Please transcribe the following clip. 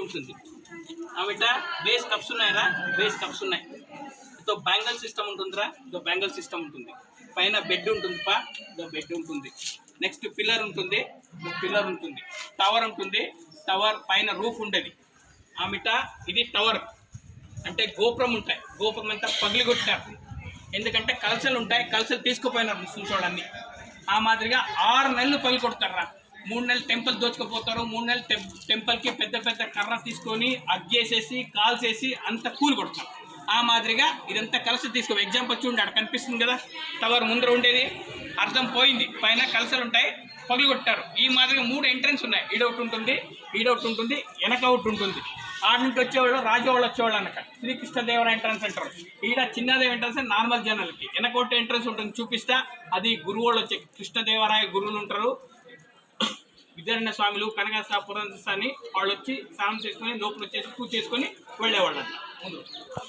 ఉంటుంది ఆమెట base cups ఉన్నాయరా, base cups ఉన్నాయి. ఇదో బ్యాంగల్ సిస్టమ్ ఉంటుందిరా, ఇదో బ్యాంగల్ సిస్టమ్ ఉంటుంది. పైన బెడ్ ఉంటుంది పా, ఇదో బెడ్ ఉంటుంది. నెక్స్ట్ పిల్లర్ ఉంటుంది, పిల్లర్ ఉంటుంది. టవర్ ఉంటుంది, టవర్ పైన రూఫ్ ఉండేది ఆమెట. ఇది టవర్ అంటే గోపురం ఉంటాయి, గోపురం అంతా పగిలిగొట్టారు. ఎందుకంటే కలసలు ఉంటాయి, కలసలు తీసుకుపోయినారు ముస్లిం చూడండి. ఆ మాదిరిగా 6 నెలలు పగిలికొడతారా. 3 నెలలు టెంపుల్ దోచుకుపోతారు, 3 నెలలు టెంపుల్కి పెద్ద పెద్ద కర్ర తీసుకొని అగ్గేసేసి కాల్చేసి అంత కూలి కొడతారు. ఆ మాదిరిగా ఇదంతా కలస తీసుకో. ఎగ్జాంపుల్ చూడండి, అక్కడ కనిపిస్తుంది కదా టవర్ ముందర ఉండేది, అర్థం పోయింది. పైన కలసలు ఉంటాయి, పగిలి కొట్టారు. ఈ మాదిరిగా 3 ఎంట్రన్స్ ఉన్నాయి. ఈడొకటి ఉంటుంది, ఈడొకటి ఉంటుంది, వెనక ఒకటి ఉంటుంది. ఆడ నుంచి వచ్చేవాళ్ళు రాజవాళ్ళు వచ్చేవాళ్ళు అనక శ్రీకృష్ణదేవరాయ ఎంట్రన్స్ అంటారు. ఈడ చిన్నదేవ ఎంట్రన్స్ నార్మల్ జనాలకి. వెనక ఒకటి ఎంట్రన్స్ ఉంటుంది, చూపిస్తా. అది గురువులు వచ్చే కృష్ణదేవరాయ గురువులు ఉంటారు, విద్యారణ్య స్వామిలు, కనకసాపురం అని వాళ్ళు వచ్చి స్నానం చేసుకొని లోపల వచ్చేసి పూజ చేసుకొని వెళ్ళేవాళ్ళు.